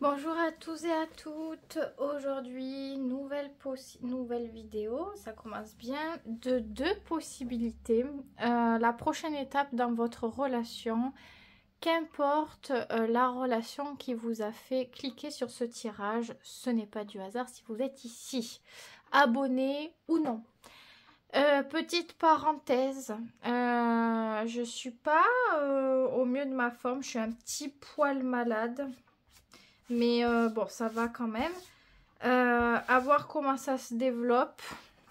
Bonjour à tous et à toutes. Aujourd'hui, nouvelle vidéo. Ça commence bien. De deux possibilités. La prochaine étape dans votre relation, qu'importe la relation qui vous a fait cliquer sur ce tirage, ce n'est pas du hasard si vous êtes ici, abonné ou non. Petite parenthèse, je suis pas au mieux de ma forme, je suis un petit poil malade. Mais bon, ça va quand même. À voir comment ça se développe.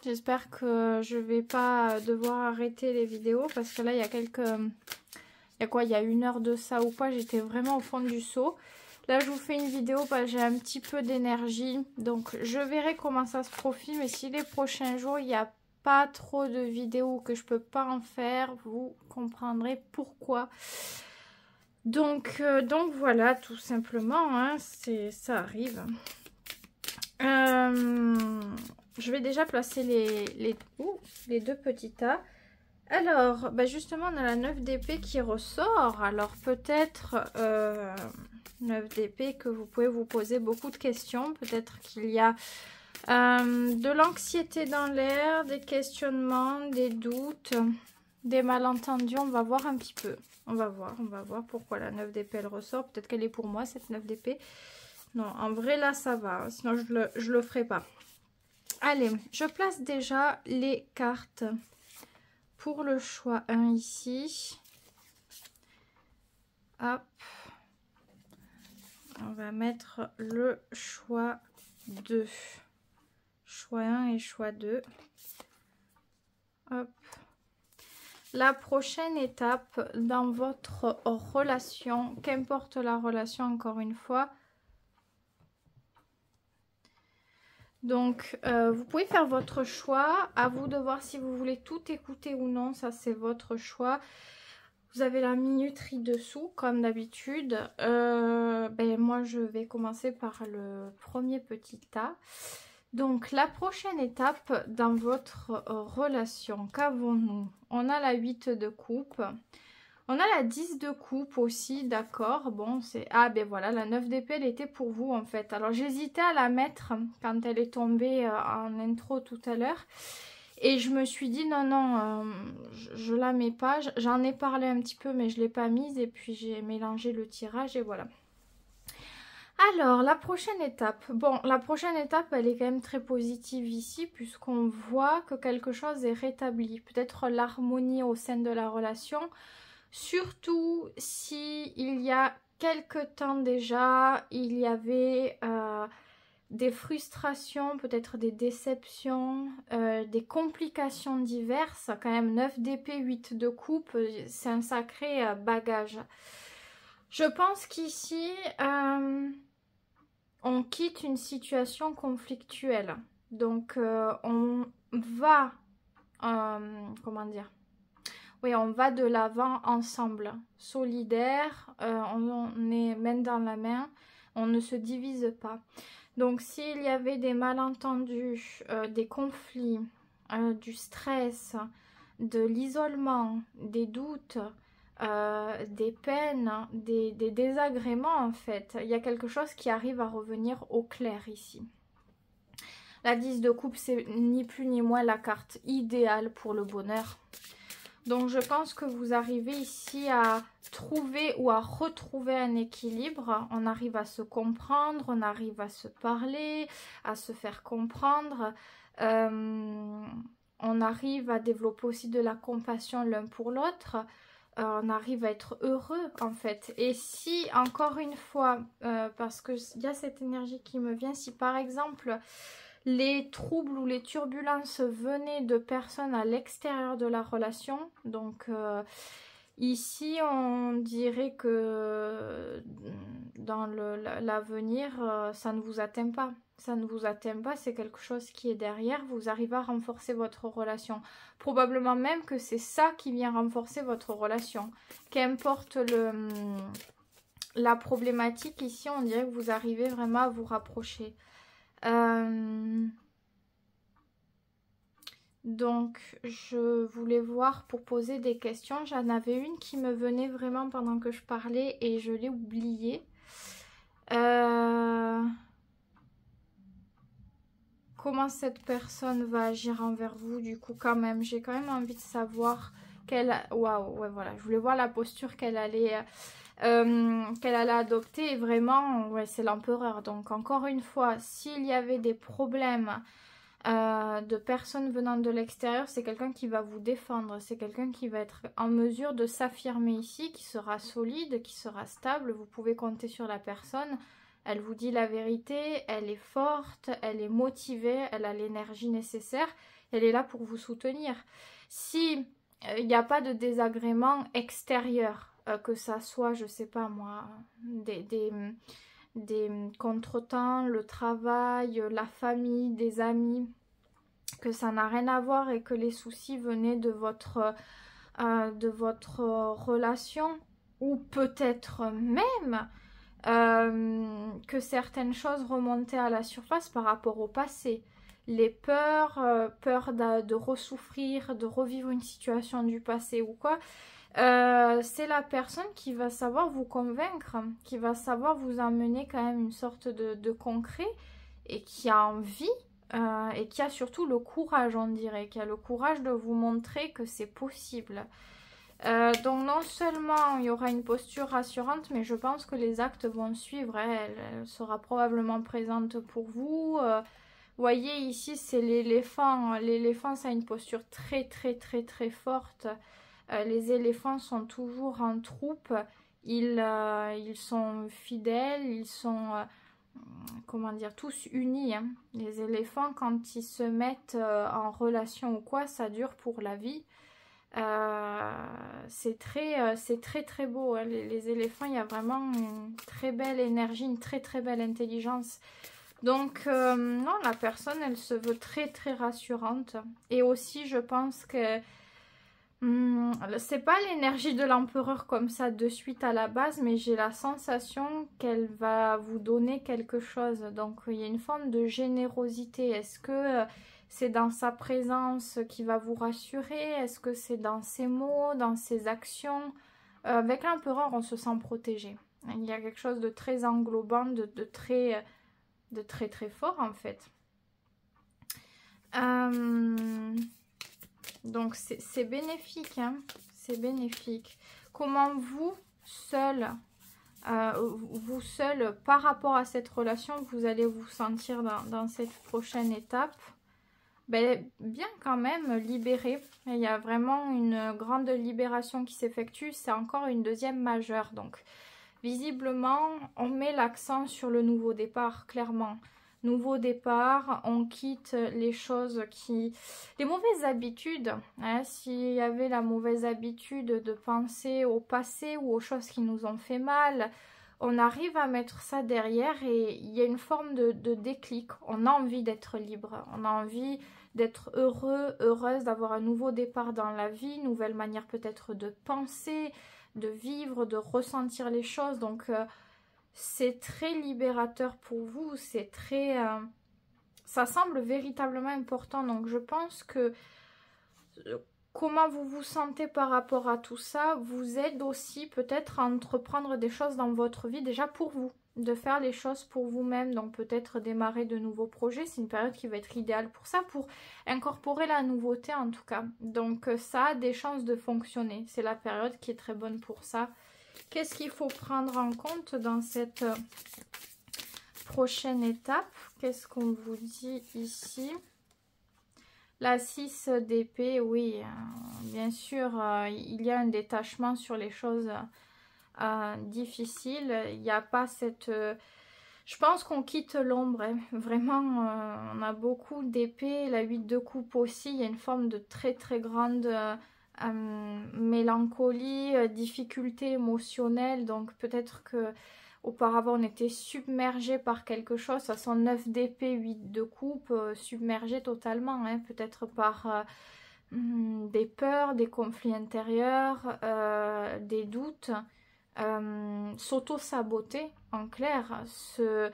J'espère que je vais pas devoir arrêter les vidéos parce que là, il y a il y a 1 heure de ça ou quoi, j'étais vraiment au fond du seau. Là, je vous fais une vidéo parce que j'ai un petit peu d'énergie. Donc, je verrai comment ça se profile. Mais si les prochains jours, il n'y a pas trop de vidéos que je peux pas en faire, vous comprendrez pourquoi. Donc voilà, tout simplement, hein, ça arrive. Je vais déjà placer les deux petits tas. Alors, bah justement, on a la 9 d'épée qui ressort. Alors peut-être 9 d'épée que vous pouvez vous poser beaucoup de questions. Peut-être qu'il y a de l'anxiété dans l'air, des questionnements, des doutes, des malentendus. On va voir un petit peu. On va voir pourquoi la 9 d'épée elle ressort. Peut-être qu'elle est pour moi cette 9 d'épée. Non, en vrai là ça va. Sinon je le ferai pas. Allez, je place déjà les cartes pour le choix 1 ici. Hop. On va mettre le choix 2. Choix 1 et choix 2. Hop. La prochaine étape dans votre relation, qu'importe la relation encore une fois. Donc, vous pouvez faire votre choix. À vous de voir si vous voulez tout écouter ou non. Ça, c'est votre choix. Vous avez la minuterie dessous, comme d'habitude. Moi, je vais commencer par le premier petit tas. Donc, la prochaine étape dans votre relation, qu'avons-nous? On a la 8 de coupe. On a la 10 de coupe aussi, d'accord. Bon, c'est... Ah, ben voilà, la 9 d'épée, elle était pour vous, en fait. Alors, j'hésitais à la mettre quand elle est tombée en intro tout à l'heure. Et je me suis dit, non, je la mets pas. J'en ai parlé un petit peu, mais je ne l'ai pas mise. Et puis, j'ai mélangé le tirage et voilà. Alors, la prochaine étape. Bon, la prochaine étape, elle est quand même très positive ici, puisqu'on voit que quelque chose est rétabli. Peut-être l'harmonie au sein de la relation. Surtout si il y a quelque temps déjà, il y avait des frustrations, peut-être des déceptions, des complications diverses. Quand même 9 d'épée, 8 de coupe, c'est un sacré bagage. Je pense qu'ici, on quitte une situation conflictuelle. Donc, on va, comment dire, oui, on va de l'avant ensemble, solidaire, on est main dans la main, on ne se divise pas. Donc s'il y avait des malentendus, des conflits, du stress, de l'isolement, des doutes, des peines, des désagréments en fait, il y a quelque chose qui arrive à revenir au clair ici. La 10 de coupe, c'est ni plus ni moins la carte idéale pour le bonheur. Donc, je pense que vous arrivez ici à trouver ou à retrouver un équilibre. On arrive à se comprendre, on arrive à se parler, à se faire comprendre. On arrive à développer aussi de la compassion l'un pour l'autre. On arrive à être heureux en fait. Et si, encore une fois, parce qu'il y a cette énergie qui me vient, si par exemple les troubles ou les turbulences venaient de personnes à l'extérieur de la relation. Donc ici, on dirait que dans l'avenir, ça ne vous atteint pas. Ça ne vous atteint pas, c'est quelque chose qui est derrière. Vous arrivez à renforcer votre relation. Probablement même que c'est ça qui vient renforcer votre relation. Qu'importe la problématique, ici, on dirait que vous arrivez vraiment à vous rapprocher. Donc, je voulais voir pour poser des questions. J'en avais une qui me venait vraiment pendant que je parlais et je l'ai oubliée. comment cette personne va agir envers vous, du coup, quand même. J'ai quand même envie de savoir quelle... Waouh, ouais, voilà. Je voulais voir la posture qu'elle allait adopter. Et vraiment, ouais, c'est l'empereur. Donc, encore une fois, s'il y avait des problèmes de personnes venant de l'extérieur, c'est quelqu'un qui va vous défendre. C'est quelqu'un qui va être en mesure de s'affirmer ici, qui sera solide, qui sera stable. Vous pouvez compter sur la personne. Elle vous dit la vérité, elle est forte, elle est motivée, elle a l'énergie nécessaire, elle est là pour vous soutenir. Si il n'y a pas de désagrément extérieur, que ça soit, je sais pas moi, des contretemps, le travail, la famille, des amis, que ça n'a rien à voir et que les soucis venaient de votre relation, ou peut-être même que certaines choses remontaient à la surface par rapport au passé. Les peurs, peur de ressouffrir, de revivre une situation du passé ou quoi. C'est la personne qui va savoir vous convaincre, qui va savoir vous amener quand même une sorte de concret et qui a envie et qui a surtout le courage, on dirait, qui a le courage de vous montrer que c'est possible. Donc non seulement il y aura une posture rassurante, mais je pense que les actes vont suivre. Elle sera probablement présente pour vous. Voyez ici, c'est l'éléphant. L'éléphant, ça a une posture très très très très forte. Les éléphants sont toujours en troupe. Ils sont fidèles, ils sont comment dire, tous unis. Hein. Les éléphants, quand ils se mettent en relation ou quoi, ça dure pour la vie. C'est très très beau, hein. Les éléphants, il y a vraiment une très belle énergie, une très très belle intelligence. Donc non, la personne, elle se veut très très rassurante. Et aussi, je pense que c'est pas l'énergie de l'empereur comme ça de suite à la base, mais j'ai la sensation qu'elle va vous donner quelque chose. Donc il y a une forme de générosité. Est-ce que c'est dans sa présence qui va vous rassurer? Est-ce que c'est dans ses mots, dans ses actions? Avec l'empereur, on se sent protégé. Il y a quelque chose de très englobant, de très très fort en fait. Donc c'est bénéfique, hein, c'est bénéfique. Comment vous seul, par rapport à cette relation, vous allez vous sentir dans cette prochaine étape? Ben, bien quand même libéré. Il y a vraiment une grande libération qui s'effectue. C'est encore une deuxième majeure. Donc visiblement, on met l'accent sur le nouveau départ, clairement. Nouveau départ, on quitte les choses qui... les mauvaises habitudes. Hein, s'il y avait la mauvaise habitude de penser au passé ou aux choses qui nous ont fait mal, on arrive à mettre ça derrière et il y a une forme de déclic. On a envie d'être libre, on a envie d'être heureux, heureuse, d'avoir un nouveau départ dans la vie, nouvelle manière peut-être de penser, de vivre, de ressentir les choses. Donc c'est très libérateur pour vous, c'est très... ça semble véritablement important. Donc je pense que comment vous vous sentez par rapport à tout ça vous aide aussi peut-être à entreprendre des choses dans votre vie déjà pour vous, de faire les choses pour vous-même, donc peut-être démarrer de nouveaux projets. C'est une période qui va être idéale pour ça, pour incorporer la nouveauté en tout cas. Donc ça a des chances de fonctionner, c'est la période qui est très bonne pour ça. Qu'est-ce qu'il faut prendre en compte dans cette prochaine étape? Qu'est-ce qu'on vous dit ici? La 6 d'épée, oui, bien sûr, il y a un détachement sur les choses difficiles. Il n'y a pas cette... je pense qu'on quitte l'ombre, hein. Vraiment, on a beaucoup d'épée. La 8 de coupe aussi, il y a une forme de très très grande mélancolie, difficulté émotionnelle. Donc peut-être que auparavant on était submergé par quelque chose. Ça sont 9 d'épée, 8 de coupe, submergé totalement, hein. Peut-être par des peurs, des conflits intérieurs, des doutes, s'auto-saboter en clair. C'est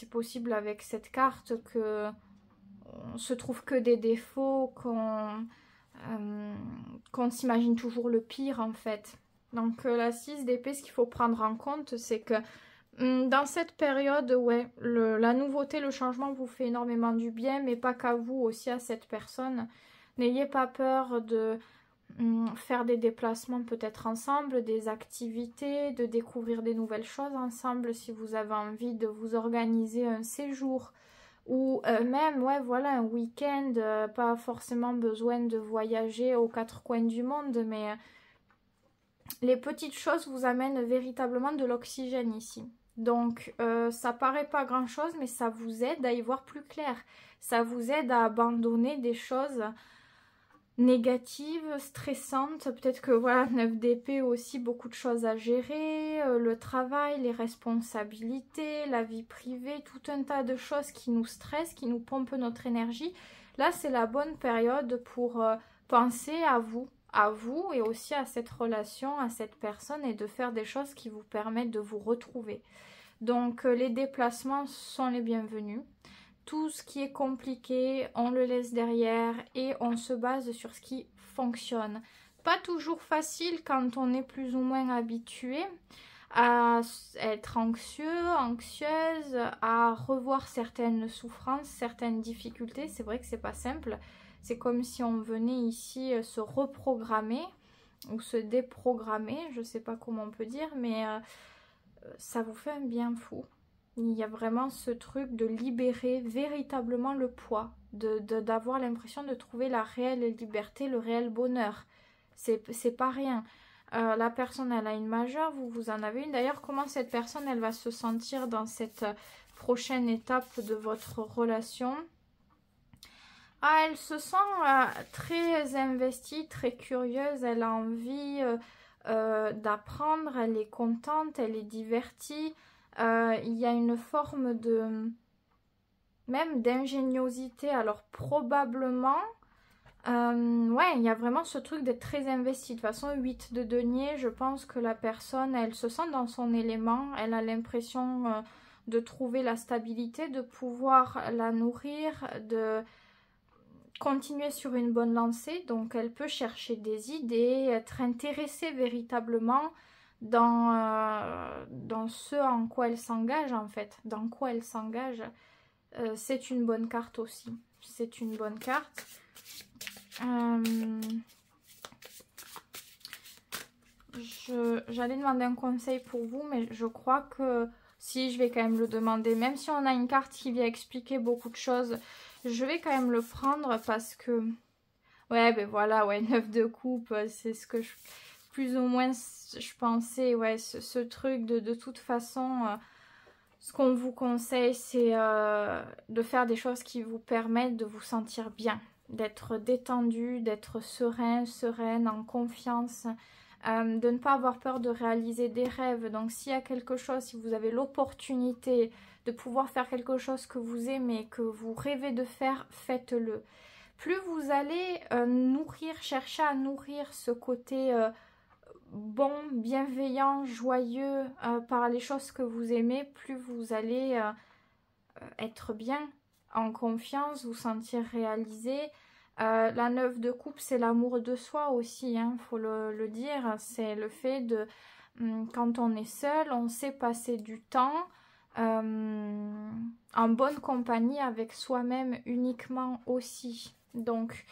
possible avec cette carte que on se trouve que des défauts, qu'on s'imagine toujours le pire en fait. Donc la 6 d'épée, ce qu'il faut prendre en compte, c'est que Dans cette période, ouais, la nouveauté, le changement vous fait énormément du bien, mais pas qu'à vous, aussi à cette personne. N'ayez pas peur de faire des déplacements peut-être ensemble, des activités, de découvrir des nouvelles choses ensemble si vous avez envie de vous organiser un séjour ou même, ouais, voilà, un week-end, pas forcément besoin de voyager aux quatre coins du monde, mais les petites choses vous amènent véritablement de l'oxygène ici. Donc, ça paraît pas grand-chose, mais ça vous aide à y voir plus clair. Ça vous aide à abandonner des choses négatives, stressantes. Peut-être que, voilà, 9 d'épée aussi, beaucoup de choses à gérer. Le travail, les responsabilités, la vie privée, tout un tas de choses qui nous stressent, qui nous pompent notre énergie. Là, c'est la bonne période pour penser à vous et aussi à cette relation, à cette personne et de faire des choses qui vous permettent de vous retrouver. Donc les déplacements sont les bienvenus. Tout ce qui est compliqué, on le laisse derrière et on se base sur ce qui fonctionne. Pas toujours facile quand on est plus ou moins habitué à être anxieux, anxieuse, à revoir certaines souffrances, certaines difficultés. C'est vrai que c'est pas simple. C'est comme si on venait ici se reprogrammer ou se déprogrammer, je sais pas comment on peut dire, mais ça vous fait un bien fou. Il y a vraiment ce truc de libérer véritablement le poids, d'avoir l'impression de trouver la réelle liberté, le réel bonheur. C'est pas rien. La personne, elle a une majeure, vous en avez une. D'ailleurs, comment cette personne, elle va se sentir dans cette prochaine étape de votre relation? Ah, elle se sent très investie, très curieuse, elle a envie d'apprendre, elle est contente, elle est divertie. Il y a une forme de même d'ingéniosité, alors probablement, ouais, il y a vraiment ce truc d'être très investi. De toute façon, 8 de denier, je pense que la personne, elle se sent dans son élément, elle a l'impression de trouver la stabilité, de pouvoir la nourrir, de continuer sur une bonne lancée, donc elle peut chercher des idées, être intéressée véritablement dans ce en quoi elle s'engage en fait, dans quoi elle s'engage. C'est une bonne carte aussi, c'est une bonne carte. J'allais demander un conseil pour vous, mais je crois que si, je vais quand même le demander, même si on a une carte qui vient expliquer beaucoup de choses, je vais quand même le prendre parce que, ouais, ben voilà, ouais, 9 de coupe, c'est ce que plus ou moins, je pensais, ouais, ce truc de toute façon, ce qu'on vous conseille, c'est de faire des choses qui vous permettent de vous sentir bien, d'être détendu, d'être serein, sereine, en confiance, de ne pas avoir peur de réaliser des rêves. Donc s'il y a quelque chose, si vous avez l'opportunité de pouvoir faire quelque chose que vous aimez, que vous rêvez de faire, faites-le. Plus vous allez chercher à nourrir ce côté bon, bienveillant, joyeux par les choses que vous aimez, plus vous allez être bien, en confiance, vous sentir réalisé. La 9 de coupe, c'est l'amour de soi aussi, hein, faut le dire. C'est le fait de, quand on est seul, on sait passer du temps en bonne compagnie avec soi-même uniquement aussi. Donc,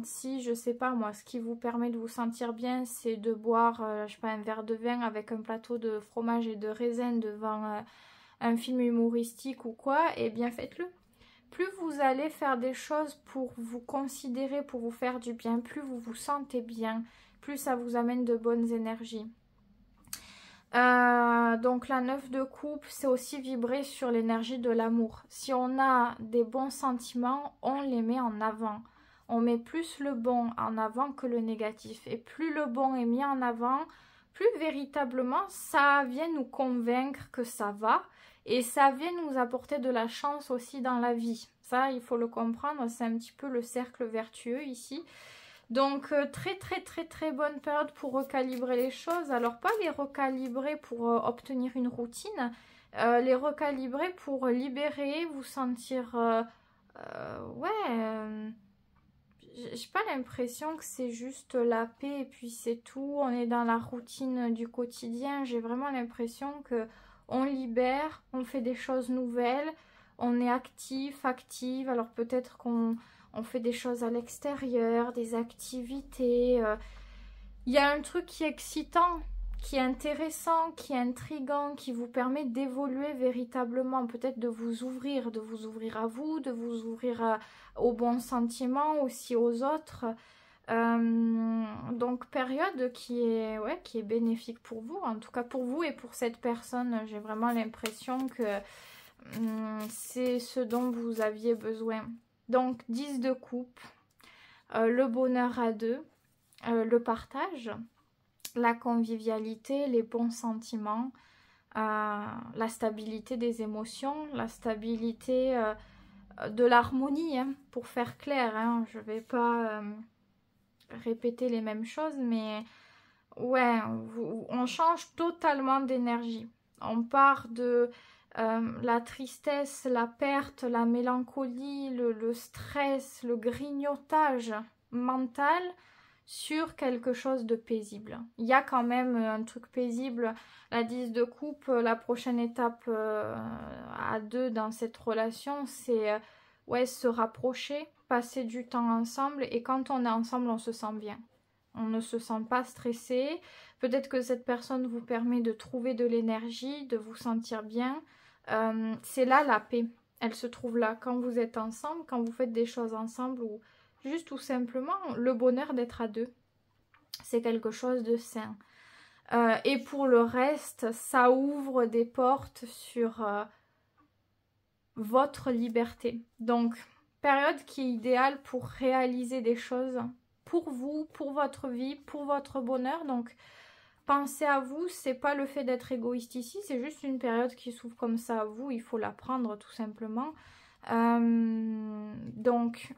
si, je sais pas moi, ce qui vous permet de vous sentir bien, c'est de boire, je sais pas, un verre de vin avec un plateau de fromage et de raisin devant un film humoristique ou quoi, eh bien faites-le. Plus vous allez faire des choses pour vous considérer, pour vous faire du bien, plus vous vous sentez bien, plus ça vous amène de bonnes énergies. Donc la 9 de coupe, c'est aussi vibrer sur l'énergie de l'amour. Si on a des bons sentiments, on les met en avant. On met plus le bon en avant que le négatif. Et plus le bon est mis en avant, plus véritablement ça vient nous convaincre que ça va. Et ça vient nous apporter de la chance aussi dans la vie. Ça, il faut le comprendre, c'est un petit peu le cercle vertueux ici. Donc très bonne période pour recalibrer les choses. Alors pas les recalibrer pour obtenir une routine, les recalibrer pour libérer, vous sentir ouais, j'ai pas l'impression que c'est juste la paix et puis c'est tout, on est dans la routine du quotidien. J'ai vraiment l'impression que on libère, on fait des choses nouvelles, on est actif, active. Alors peut-être qu'on fait des choses à l'extérieur, des activités. Il y a un truc qui est excitant, qui est intéressant, qui est intriguant, qui vous permet d'évoluer véritablement, peut-être de vous ouvrir à vous, de vous ouvrir aux bons sentiments, aussi aux autres. Donc période qui est bénéfique pour vous, en tout cas pour vous et pour cette personne. J'ai vraiment l'impression que c'est ce dont vous aviez besoin. Donc 10 de coupe, le bonheur à deux, le partage, la convivialité, les bons sentiments, la stabilité des émotions, la stabilité de l'harmonie, hein, pour faire clair, hein. Je vais pas répéter les mêmes choses, mais ouais, on change totalement d'énergie. On part de la tristesse, la perte, la mélancolie, le stress, le grignotage mental sur quelque chose de paisible. Il y a quand même un truc paisible. La 10 de coupe, la prochaine étape à deux dans cette relation, c'est ouais, se rapprocher, passer du temps ensemble, et quand on est ensemble, on se sent bien. On ne se sent pas stressé. Peut-être que cette personne vous permet de trouver de l'énergie, de vous sentir bien. C'est là la paix. Elle se trouve là quand vous êtes ensemble, quand vous faites des choses ensemble, ou juste tout simplement le bonheur d'être à deux. C'est quelque chose de sain. Et pour le reste, ça ouvre des portes sur votre liberté. Donc, période qui est idéale pour réaliser des choses pour vous, pour votre vie, pour votre bonheur. Donc, pensez à vous, c'est pas le fait d'être égoïste ici, c'est juste une période qui s'ouvre comme ça à vous, il faut la prendre tout simplement. Donc,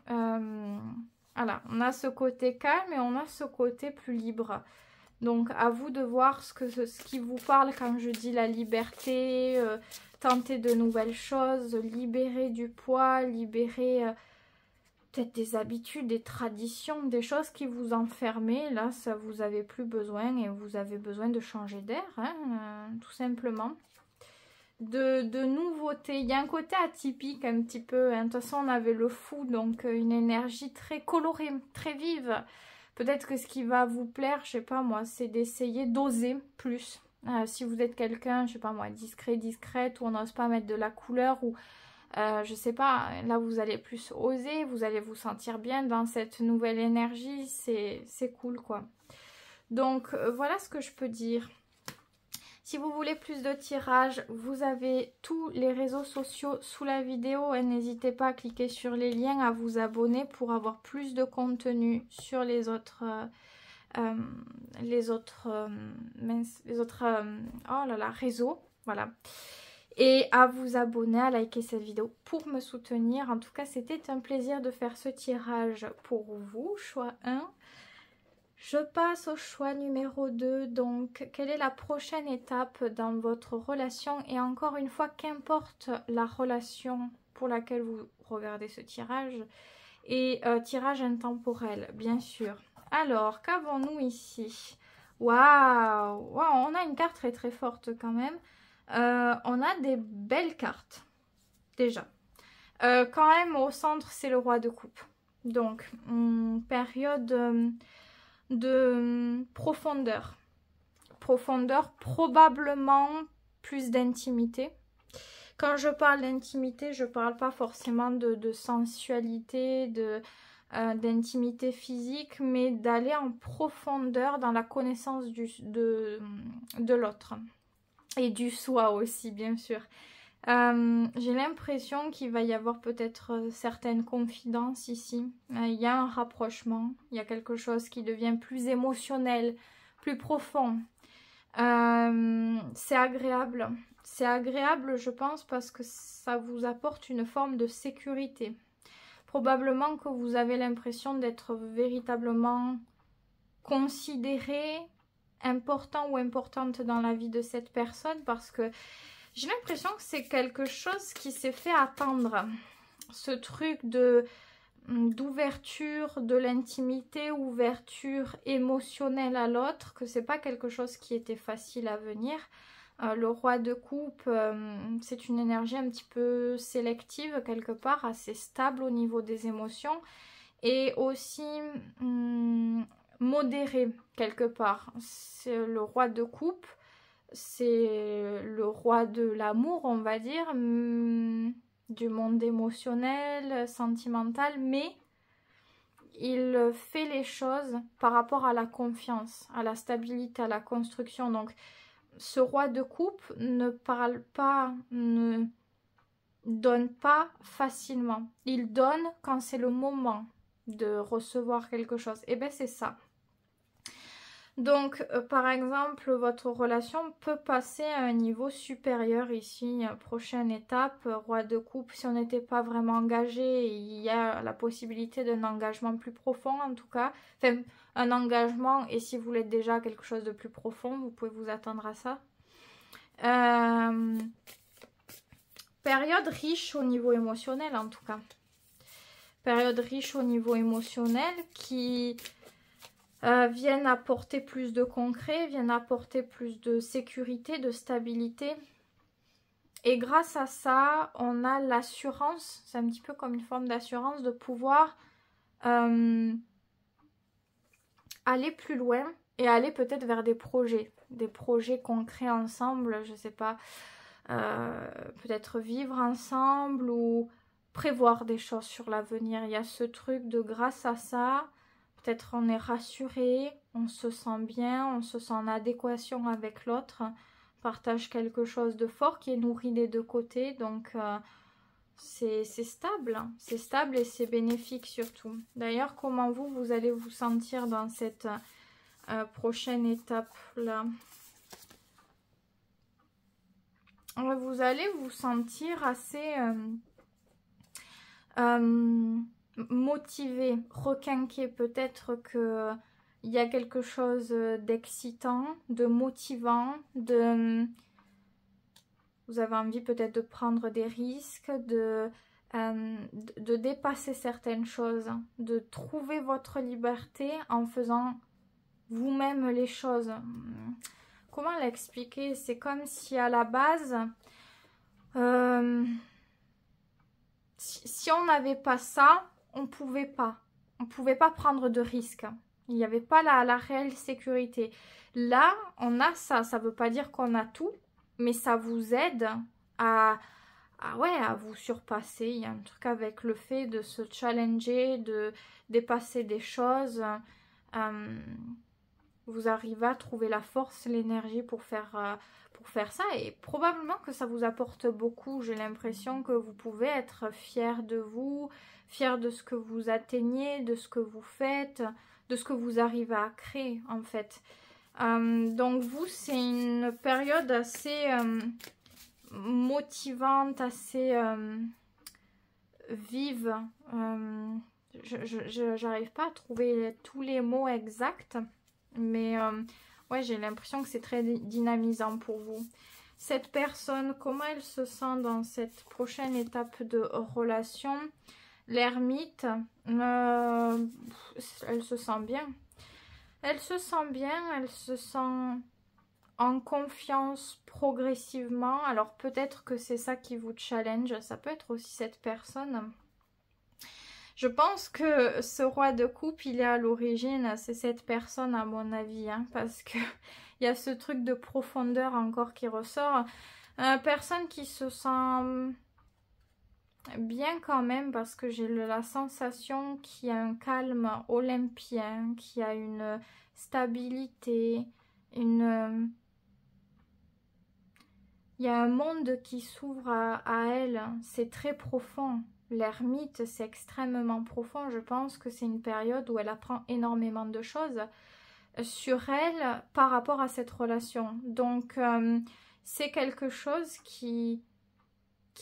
voilà, on a ce côté calme et on a ce côté plus libre. Donc, à vous de voir ce qui vous parle quand je dis la liberté, tenter de nouvelles choses, libérer du poids, libérer peut-être des habitudes, des traditions, des choses qui vous enfermaient. Là, ça vous avez plus besoin et vous avez besoin de changer d'air, hein, tout simplement. De nouveautés. Il y a un côté atypique un petit peu. Hein. De toute façon, on avait le fou, donc une énergie très colorée, très vive. Peut-être que ce qui va vous plaire, je sais pas moi, c'est d'essayer d'oser plus. Si vous êtes quelqu'un, je sais pas moi, discret, discrète, où on n'ose pas mettre de la couleur, ou je sais pas, là vous allez plus oser, vous allez vous sentir bien dans cette nouvelle énergie, c'est cool quoi. Donc voilà ce que je peux dire. Si vous voulez plus de tirages, vous avez tous les réseaux sociaux sous la vidéo. N'hésitez pas à cliquer sur les liens, à vous abonner pour avoir plus de contenu sur les autres réseaux. Voilà. Et à vous abonner, à liker cette vidéo pour me soutenir. En tout cas, c'était un plaisir de faire ce tirage pour vous. Choix 1. Je passe au choix numéro 2, donc quelle est la prochaine étape dans votre relation? Et encore une fois, qu'importe la relation pour laquelle vous regardez ce tirage, et tirage intemporel, bien sûr. Alors, qu'avons-nous ici? Waouh, on a une carte très très forte quand même. On a des belles cartes, déjà. Quand même, au centre, c'est le roi de coupe. Donc, période... de profondeur. Profondeur, probablement plus d'intimité. Quand je parle d'intimité, je parle pas forcément de sensualité, d'intimité physique, mais d'aller en profondeur dans la connaissance de l'autre. Et du soi aussi, bien sûr. J'ai l'impression qu'il va y avoir peut-être certaines confidences ici. Il y a un rapprochement, il y a quelque chose qui devient plus émotionnel, plus profond. C'est agréable. C'est agréable, je pense, parce que ça vous apporte une forme de sécurité. Probablement que vous avez l'impression d'être véritablement considéré, important ou importante dans la vie de cette personne, parce que j'ai l'impression que c'est quelque chose qui s'est fait attendre. Ce truc d'ouverture, de l'intimité, ouverture émotionnelle à l'autre, que c'est pas quelque chose qui était facile à venir. Le roi de coupe, c'est une énergie un petit peu sélective quelque part, assez stable au niveau des émotions et aussi modérée quelque part. C'est le roi de coupe, c'est le roi de l'amour, on va dire, du monde émotionnel, sentimental, mais il fait les choses par rapport à la confiance, à la stabilité, à la construction. Donc, ce roi de coupe ne parle pas, ne donne pas facilement. Il donne quand c'est le moment de recevoir quelque chose. Et bien, c'est ça. Donc, par exemple, votre relation peut passer à un niveau supérieur ici. Prochaine étape, roi de coupe, si on n'était pas vraiment engagé, il y a la possibilité d'un engagement plus profond en tout cas. Enfin, un engagement, et si vous l'êtes déjà quelque chose de plus profond, vous pouvez vous attendre à ça. Période riche au niveau émotionnel en tout cas. Période riche au niveau émotionnel qui... viennent apporter plus de concret, viennent apporter plus de sécurité, de stabilité. Et grâce à ça, on a l'assurance, c'est un petit peu comme une forme d'assurance, de pouvoir aller plus loin et aller peut-être vers des projets concrets ensemble, je sais pas, peut-être vivre ensemble ou prévoir des choses sur l'avenir. Il y a ce truc de grâce à ça, peut-être on est rassuré, on se sent bien, on se sent en adéquation avec l'autre, partage quelque chose de fort qui est nourri des deux côtés, donc c'est stable, c'est stable et c'est bénéfique surtout. D'ailleurs, comment vous allez vous sentir dans cette prochaine étape là? Vous allez vous sentir assez motivé, requinqué. Peut-être que il y a quelque chose d'excitant, de motivant, vous avez envie peut-être de prendre des risques, de dépasser certaines choses, de trouver votre liberté en faisant vous-même les choses. Comment l'expliquer? C'est comme si à la base, si on n'avait pas ça, on pouvait pas. On pouvait pas prendre de risques. Il n'y avait pas la réelle sécurité. Là, on a ça. Ça ne veut pas dire qu'on a tout, mais ça vous aide à vous surpasser. Il y a un truc avec le fait de se challenger, de dépasser des choses. Vous arrivez à trouver la force, l'énergie pour faire ça. Et probablement que ça vous apporte beaucoup. J'ai l'impression que vous pouvez être fier de vous, fier de ce que vous atteignez, de ce que vous faites, de ce que vous arrivez à créer en fait. Donc vous, c'est une période assez motivante, assez vive. J'arrive pas à trouver tous les mots exacts, mais ouais, j'ai l'impression que c'est très dynamisant pour vous. Cette personne, comment elle se sent dans cette prochaine étape de relation? L'ermite, elle se sent bien. Elle se sent bien, elle se sent en confiance progressivement. Alors peut-être que c'est ça qui vous challenge, ça peut être aussi cette personne. Je pense que ce roi de coupe, il est à l'origine, c'est cette personne à mon avis, hein, parce que il y a ce truc de profondeur encore qui ressort. Personne qui se sent bien quand même, parce que j'ai la sensation qu'il y a un calme olympien, qu'il y a une stabilité, il y a un monde qui s'ouvre à elle, c'est très profond. L'ermite, c'est extrêmement profond. Je pense que c'est une période où elle apprend énormément de choses sur elle par rapport à cette relation. Donc, c'est quelque chose qui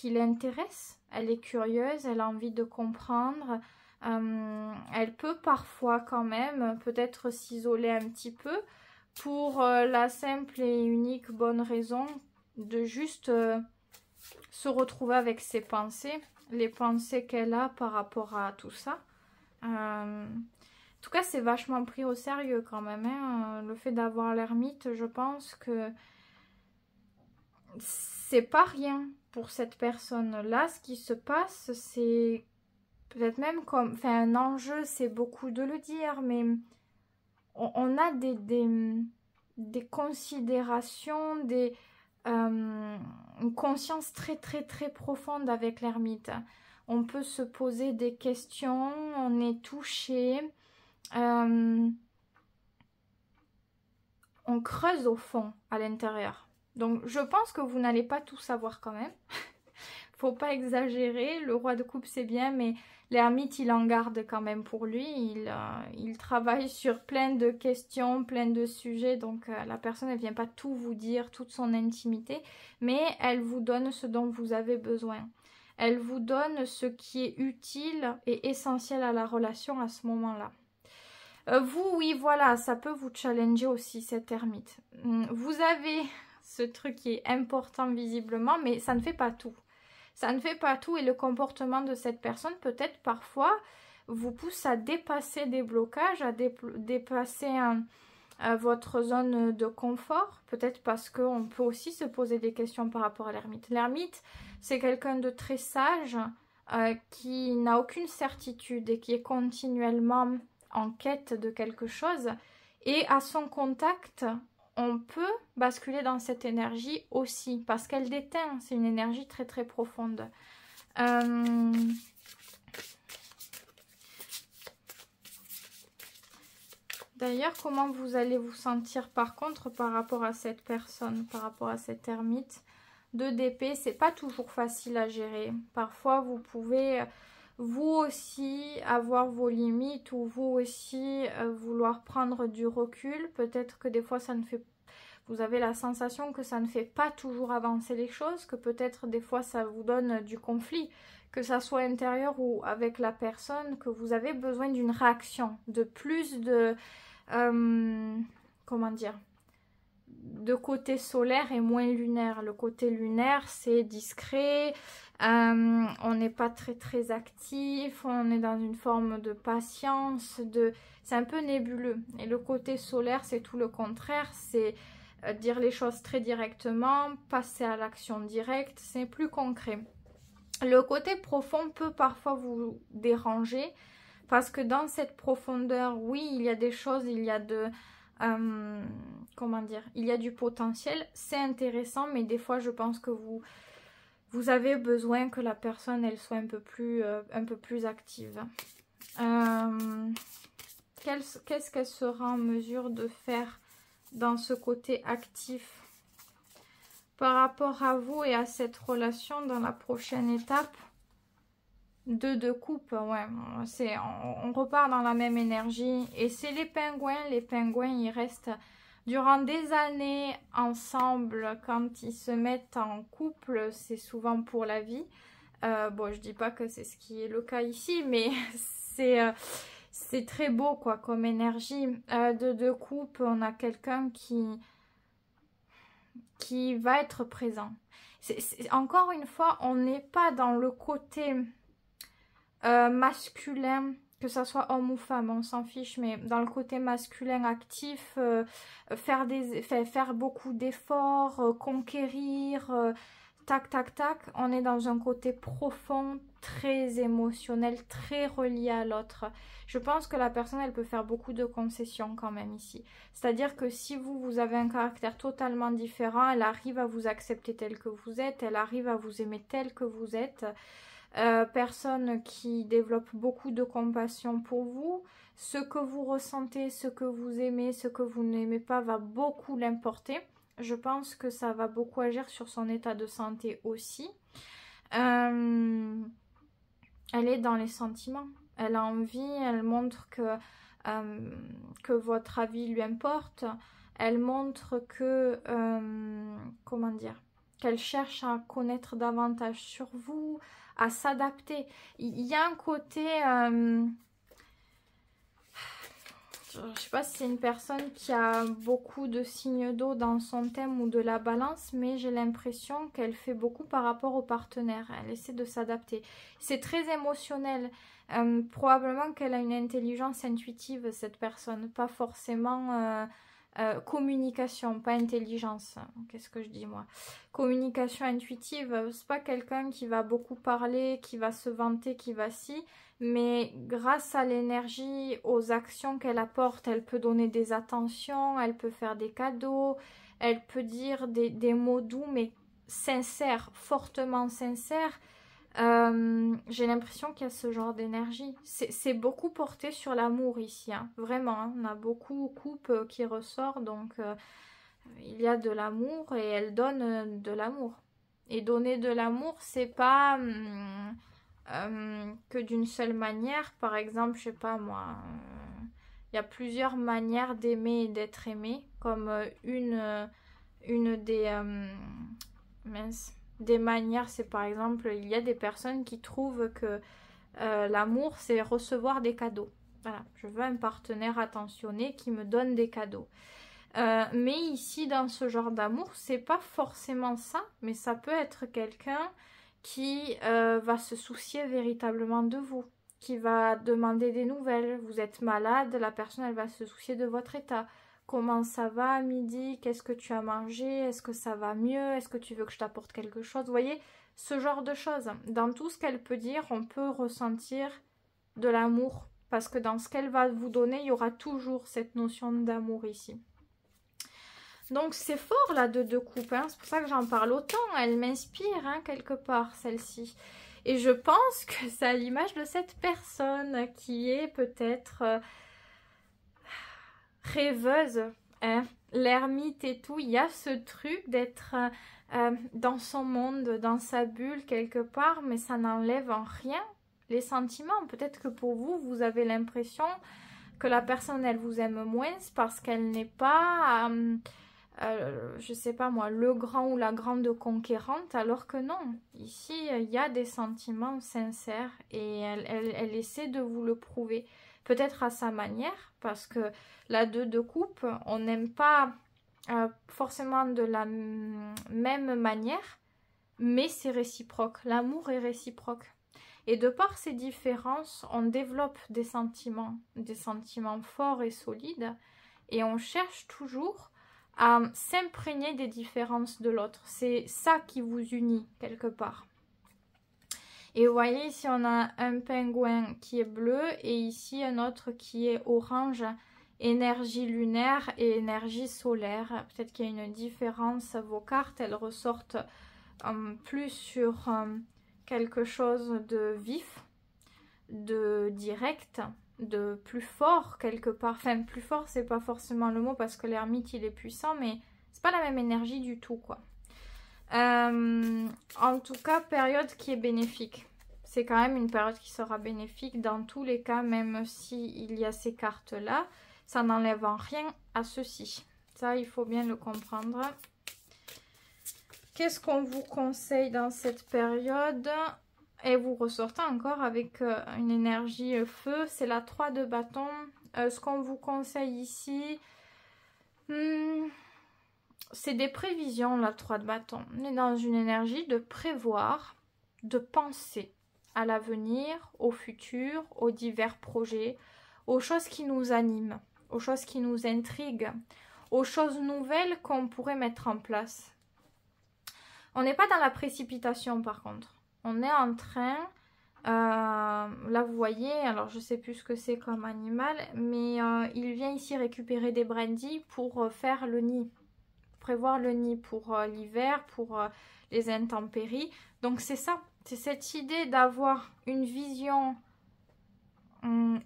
l'intéresse. Elle est curieuse, elle a envie de comprendre. Elle peut parfois quand même peut-être s'isoler un petit peu pour la simple et unique bonne raison de juste se retrouver avec ses pensées, les pensées qu'elle a par rapport à tout ça. En tout cas, c'est vachement pris au sérieux quand même. Hein. Le fait d'avoir l'ermite, je pense que c'est pas rien pour cette personne-là. Ce qui se passe, c'est peut-être même comme... Enfin, un enjeu, c'est beaucoup de le dire, mais on a des considérations, une conscience très très très profonde avec l'ermite. On peut se poser des questions, on est touché, on creuse au fond, à l'intérieur. Donc je pense que vous n'allez pas tout savoir quand même. Faut pas exagérer, le roi de coupe c'est bien, mais l'ermite il en garde quand même pour lui. Il travaille sur plein de questions, plein de sujets, donc la personne elle vient pas tout vous dire, toute son intimité, mais elle vous donne ce dont vous avez besoin. Elle vous donne ce qui est utile et essentiel à la relation à ce moment-là. Vous, oui, voilà, ça peut vous challenger aussi, cette ermite. Vous avez ce truc qui est important visiblement, mais ça ne fait pas tout. Ça ne fait pas tout et le comportement de cette personne peut-être parfois vous pousse à dépasser des blocages, à dépasser votre zone de confort. Peut-être parce qu'on peut aussi se poser des questions par rapport à l'ermite. L'ermite, c'est quelqu'un de très sage qui n'a aucune certitude et qui est continuellement en quête de quelque chose. Et à son contact, on peut basculer dans cette énergie aussi, parce qu'elle déteint, c'est une énergie très très profonde. D'ailleurs, comment vous allez vous sentir par contre par rapport à cette personne, par rapport à cette ermite? 2 d'épée, c'est pas toujours facile à gérer. Parfois, vous pouvez vous aussi avoir vos limites ou vous aussi vouloir prendre du recul. Peut-être que des fois, ça ne fait pas. Vous avez la sensation que ça ne fait pas toujours avancer les choses, que peut-être des fois ça vous donne du conflit, que ça soit intérieur ou avec la personne, que vous avez besoin d'une réaction, de plus de... comment dire, de côté solaire et moins lunaire. Le côté lunaire, c'est discret, on n'est pas très très actif, on est dans une forme de patience, c'est un peu nébuleux. Et le côté solaire, c'est tout le contraire, c'est dire les choses très directement, passer à l'action directe, c'est plus concret. Le côté profond peut parfois vous déranger, parce que dans cette profondeur, oui, il y a des choses, il y a comment dire, il y a du potentiel, c'est intéressant, mais des fois je pense que vous avez besoin que la personne elle soit un peu plus active. Qu'est-ce qu'elle sera en mesure de faire dans ce côté actif par rapport à vous et à cette relation dans la prochaine étape? 2 de coupe, ouais, on repart dans la même énergie. Et c'est les pingouins ils restent durant des années ensemble. Quand ils se mettent en couple, c'est souvent pour la vie. Bon, je dis pas que c'est ce qui est le cas ici, mais c'est très beau quoi comme énergie. De coupe, on a quelqu'un qui va être présent. Encore une fois, on n'est pas dans le côté masculin, que ça soit homme ou femme, on s'en fiche, mais dans le côté masculin actif, faire beaucoup d'efforts, conquérir, tac tac tac, on est dans un côté profond, très émotionnel, très relié à l'autre. Je pense que la personne elle peut faire beaucoup de concessions quand même ici, c'est à dire que si vous avez un caractère totalement différent, elle arrive à vous accepter tel que vous êtes, elle arrive à vous aimer tel que vous êtes. Personne qui développe beaucoup de compassion pour vous, ce que vous ressentez, ce que vous aimez, ce que vous n'aimez pas va beaucoup l'importer. Je pense que ça va beaucoup agir sur son état de santé aussi. Elle est dans les sentiments, elle a envie, elle montre que votre avis lui importe, elle montre que, comment dire, qu'elle cherche à connaître davantage sur vous, à s'adapter. Il y a un côté... je ne sais pas si c'est une personne qui a beaucoup de signes d'eau dans son thème ou de la balance, mais j'ai l'impression qu'elle fait beaucoup par rapport au partenaire. Elle essaie de s'adapter. C'est très émotionnel. Probablement qu'elle a une intelligence intuitive, cette personne. Pas forcément communication, pas intelligence. Qu'est-ce que je dis moi? Communication intuitive, c'est pas quelqu'un qui va beaucoup parler, qui va se vanter, qui va si, mais grâce à l'énergie, aux actions qu'elle apporte, elle peut donner des attentions, elle peut faire des cadeaux, elle peut dire des mots doux, mais sincères, fortement sincères. J'ai l'impression qu'il y a ce genre d'énergie. C'est beaucoup porté sur l'amour ici, hein. Vraiment, hein. On a beaucoup de couples qui ressort, donc il y a de l'amour et elle donne de l'amour. Et donner de l'amour, c'est pas que d'une seule manière. Par exemple, je sais pas moi, il y a plusieurs manières d'aimer et d'être aimé, comme une des manières, c'est par exemple, il y a des personnes qui trouvent que l'amour, c'est recevoir des cadeaux. Voilà, je veux un partenaire attentionné qui me donne des cadeaux. Mais ici, dans ce genre d'amour, c'est pas forcément ça, mais ça peut être quelqu'un qui va se soucier véritablement de vous, qui va demander des nouvelles. Vous êtes malade, la personne, elle va se soucier de votre état. Comment ça va à midi? Qu'est-ce que tu as mangé? Est-ce que ça va mieux? Est-ce que tu veux que je t'apporte quelque chose? Vous voyez, ce genre de choses. Dans tout ce qu'elle peut dire, on peut ressentir de l'amour. Parce que dans ce qu'elle va vous donner, il y aura toujours cette notion d'amour ici. Donc c'est fort là de deux coupes, hein. C'est pour ça que j'en parle autant. Elle m'inspire, hein, quelque part, celle-ci. Et je pense que c'est à l'image de cette personne qui est peut-être... rêveuse, hein, l'ermite et tout, il y a ce truc d'être dans son monde, dans sa bulle quelque part, mais ça n'enlève en rien les sentiments. Peut-être que pour vous, vous avez l'impression que la personne, elle vous aime moins parce qu'elle n'est pas, je sais pas moi, le grand ou la grande conquérante, alors que non. Ici, il y a des sentiments sincères et elle essaie de vous le prouver. Peut-être à sa manière, parce que la de coupe, on n'aime pas forcément de la même manière, mais c'est réciproque. L'amour est réciproque. Et de par ces différences, on développe des sentiments forts et solides, et on cherche toujours à s'imprégner des différences de l'autre. C'est ça qui vous unit quelque part. Et vous voyez, ici, on a un pingouin qui est bleu et ici, un autre qui est orange, énergie lunaire et énergie solaire. Peut-être qu'il y a une différence. Vos cartes, elles ressortent plus sur quelque chose de vif, de direct, de plus fort quelque part. Enfin, plus fort, c'est pas forcément le mot parce que l'ermite, il est puissant, mais c'est pas la même énergie du tout, quoi. En tout cas, période qui est bénéfique. C'est quand même une période qui sera bénéfique dans tous les cas, même s'il y a ces cartes-là. Ça n'enlève en rien à ceci. Ça, il faut bien le comprendre. Qu'est-ce qu'on vous conseille dans cette période? Et vous ressortez encore avec une énergie feu. C'est la 3 de bâton. Ce qu'on vous conseille ici... c'est des prévisions, la 3 de bâton. On est dans une énergie de prévoir, de penser à l'avenir, au futur, aux divers projets, aux choses qui nous animent, aux choses qui nous intriguent, aux choses nouvelles qu'on pourrait mettre en place. On n'est pas dans la précipitation par contre. On est en train, là vous voyez, alors je sais plus ce que c'est comme animal, mais il vient ici récupérer des brindilles pour faire le nid. Prévoir le nid pour l'hiver, pour les intempéries. Donc c'est ça, c'est cette idée d'avoir une vision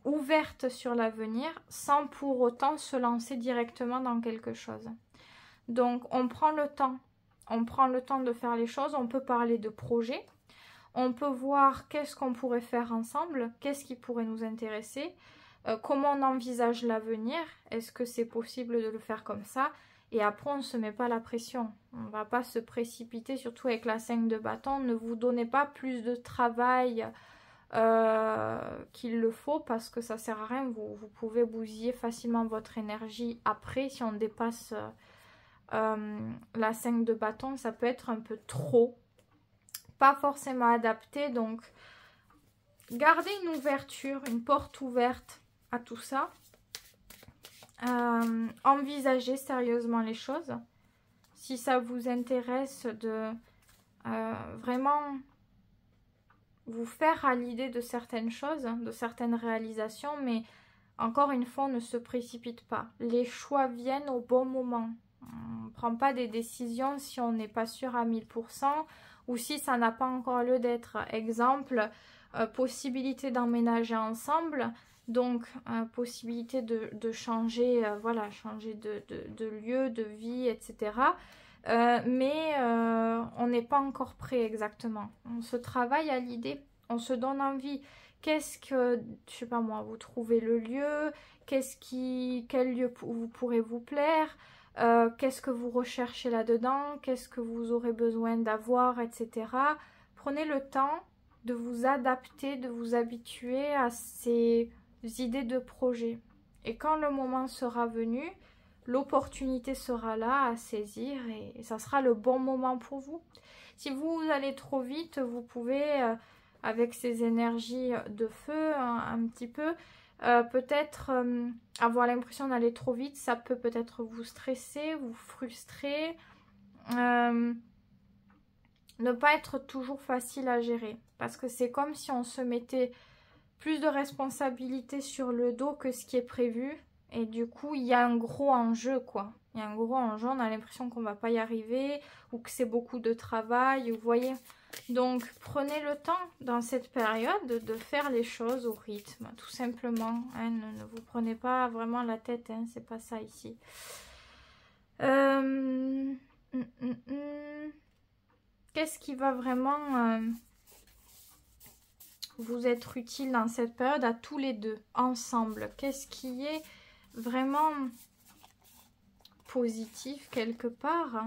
ouverte sur l'avenir sans pour autant se lancer directement dans quelque chose. Donc on prend le temps de faire les choses, on peut parler de projets, on peut voir qu'est-ce qu'on pourrait faire ensemble, qu'est-ce qui pourrait nous intéresser, comment on envisage l'avenir, est-ce que c'est possible de le faire comme ça? Et après, on ne se met pas la pression. On ne va pas se précipiter, surtout avec la 5 de bâton. Ne vous donnez pas plus de travail qu'il le faut parce que ça ne sert à rien. Vous pouvez bousiller facilement votre énergie après. Si on dépasse la 5 de bâton, ça peut être un peu trop. Pas forcément adapté. Donc, gardez une ouverture, une porte ouverte à tout ça. envisagez sérieusement les choses. Si ça vous intéresse de vraiment vous faire à l'idée de certaines choses, de certaines réalisations, mais encore une fois, on ne se précipite pas. Les choix viennent au bon moment. On ne prend pas des décisions si on n'est pas sûr à 1000% ou si ça n'a pas encore lieu d'être. Exemple, possibilité d'emménager ensemble, donc possibilité de changer, voilà, changer de lieu, de vie, etc. Mais on n'est pas encore prêt exactement. On se travaille à l'idée, on se donne envie. Qu'est-ce que, je sais pas moi, vous trouvez le lieu, quel lieu vous pourrez vous plaire, qu'est-ce que vous recherchez là-dedans, qu'est-ce que vous aurez besoin d'avoir, etc. Prenez le temps de vous adapter, de vous habituer à ces idées de projet. Et quand le moment sera venu, l'opportunité sera là à saisir et ça sera le bon moment pour vous. Si vous allez trop vite, vous pouvez, avec ces énergies de feu, un petit peu, peut-être avoir l'impression d'aller trop vite. Ça peut peut-être vous stresser, vous frustrer, ne pas être toujours facile à gérer. Parce que c'est comme si on se mettait plus de responsabilités sur le dos que ce qui est prévu. Et du coup, il y a un gros enjeu, quoi. Il y a un gros enjeu, on a l'impression qu'on va pas y arriver ou que c'est beaucoup de travail, vous voyez. Donc, prenez le temps dans cette période de faire les choses au rythme, tout simplement. Hein, ne vous prenez pas vraiment la tête, hein, c'est pas ça ici. Qu'est-ce qui va vraiment vous être utile dans cette période à tous les deux, ensemble? Qu'est-ce qui est vraiment positif quelque part?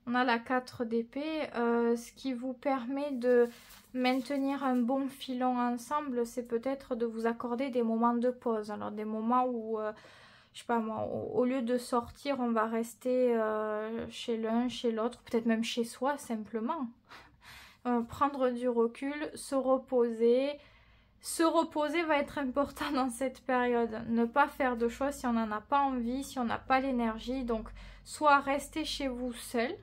On a la 4 d'épée, ce qui vous permet de maintenir un bon filon ensemble, c'est peut-être de vous accorder des moments de pause. Alors des moments où, je sais pas moi, au lieu de sortir, on va rester chez l'un, chez l'autre, peut-être même chez soi simplement. Prendre du recul, se reposer. Se reposer va être important dans cette période. Ne pas faire de choses si on n'en a pas envie, si on n'a pas l'énergie. Donc, soit rester chez vous seul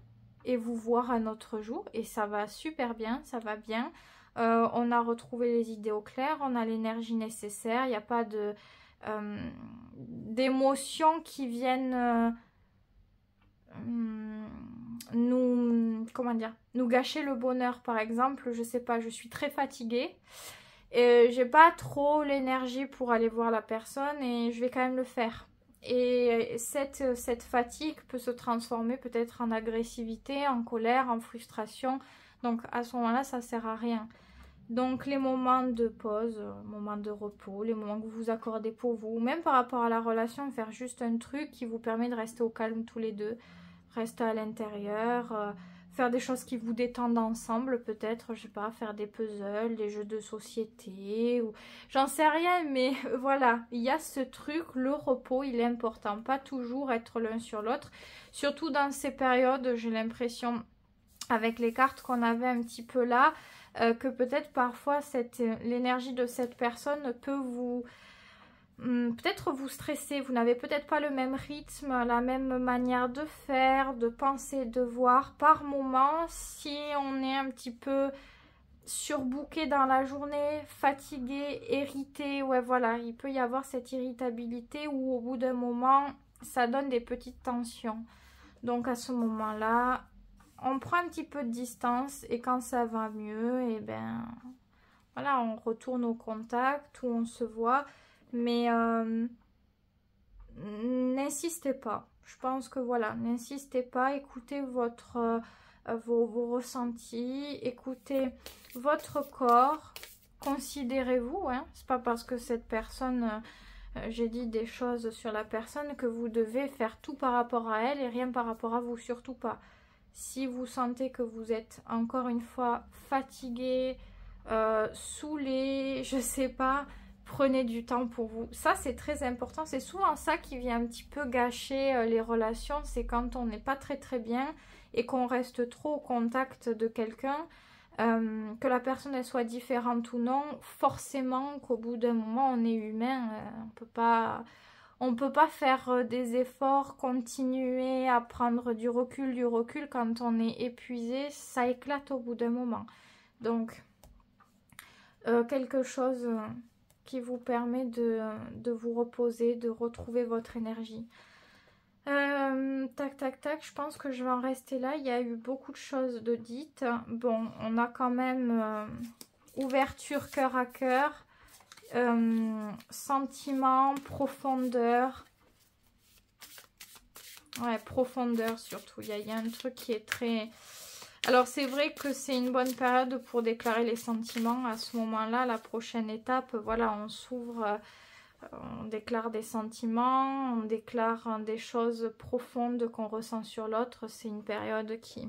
et vous voir un autre jour. Et ça va super bien, ça va bien. On a retrouvé les idées au clair, on a l'énergie nécessaire. Il n'y a pas d'émotions qui viennent nous gâcher le bonheur. Par exemple, je sais pas, je suis très fatiguée. J'ai pas trop l'énergie pour aller voir la personne et je vais quand même le faire. Et cette fatigue peut se transformer peut-être en agressivité, en colère, en frustration. Donc à ce moment-là, ça sert à rien. Donc les moments de pause, moments de repos, les moments que vous vous accordez pour vous, même par rapport à la relation, faire juste un truc qui vous permet de rester au calme tous les deux, rester à l'intérieur, faire des choses qui vous détendent ensemble, peut-être, je sais pas, faire des puzzles, des jeux de société, ou j'en sais rien, mais voilà, il y a ce truc, le repos, il est important, pas toujours être l'un sur l'autre, surtout dans ces périodes, j'ai l'impression, avec les cartes qu'on avait un petit peu là, que peut-être parfois l'énergie de cette personne peut peut-être vous stresser, vous n'avez peut-être pas le même rythme, la même manière de faire, de penser, de voir. Par moment, si on est un petit peu surbooké dans la journée, fatigué, irrité, ouais voilà, il peut y avoir cette irritabilité où au bout d'un moment, ça donne des petites tensions. Donc à ce moment-là, on prend un petit peu de distance et quand ça va mieux, et ben voilà, on retourne au contact ou on se voit. Mais n'insistez pas. Je pense que voilà, n'insistez pas. Écoutez vos ressentis. Écoutez votre corps. Considérez-vous. Hein. C'est pas parce que cette personne, j'ai dit des choses sur la personne que vous devez faire tout par rapport à elle et rien par rapport à vous. Surtout pas. Si vous sentez que vous êtes encore une fois fatigué, saoulé, je sais pas... Prenez du temps pour vous. Ça, c'est très important. C'est souvent ça qui vient un petit peu gâcher les relations. C'est quand on n'est pas très bien et qu'on reste trop au contact de quelqu'un, que la personne elle soit différente ou non, forcément qu'au bout d'un moment, on est humain. on peut pas faire des efforts, continuer à prendre du recul quand on est épuisé, ça éclate au bout d'un moment. Donc, quelque chose qui vous permet de vous reposer, de retrouver votre énergie. Tac, tac, tac, je pense que je vais en rester là. Il y a eu beaucoup de choses de dites. Bon, on a quand même ouverture cœur à cœur, sentiment, profondeur. Ouais, profondeur surtout. Il y a un truc qui est très... Alors, c'est vrai que c'est une bonne période pour déclarer les sentiments. À ce moment-là, la prochaine étape, voilà, on s'ouvre... on déclare des sentiments, on déclare des choses profondes qu'on ressent sur l'autre. C'est une période qui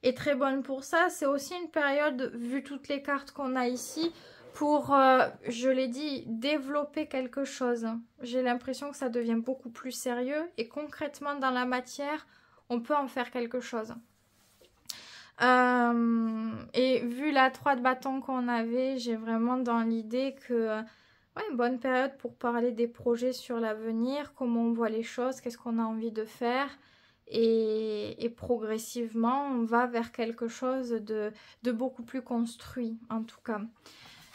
est très bonne pour ça. C'est aussi une période, vu toutes les cartes qu'on a ici, pour, je l'ai dit, développer quelque chose. J'ai l'impression que ça devient beaucoup plus sérieux et concrètement dans la matière, on peut en faire quelque chose. Et vu la 3 de bâton qu'on avait, j'ai vraiment dans l'idée que... ouais, une bonne période pour parler des projets sur l'avenir, comment on voit les choses, qu'est-ce qu'on a envie de faire. Et progressivement, on va vers quelque chose de beaucoup plus construit, en tout cas.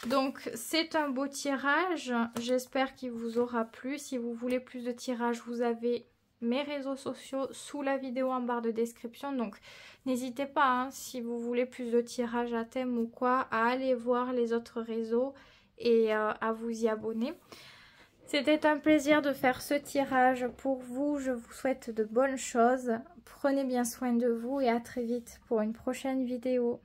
Donc, c'est un beau tirage. J'espère qu'il vous aura plu. Si vous voulez plus de tirages, vous avez mes réseaux sociaux sous la vidéo en barre de description. Donc, n'hésitez pas, hein, si vous voulez plus de tirages à thème ou quoi, à aller voir les autres réseaux et à vous y abonner. C'était un plaisir de faire ce tirage pour vous. Je vous souhaite de bonnes choses. Prenez bien soin de vous et à très vite pour une prochaine vidéo.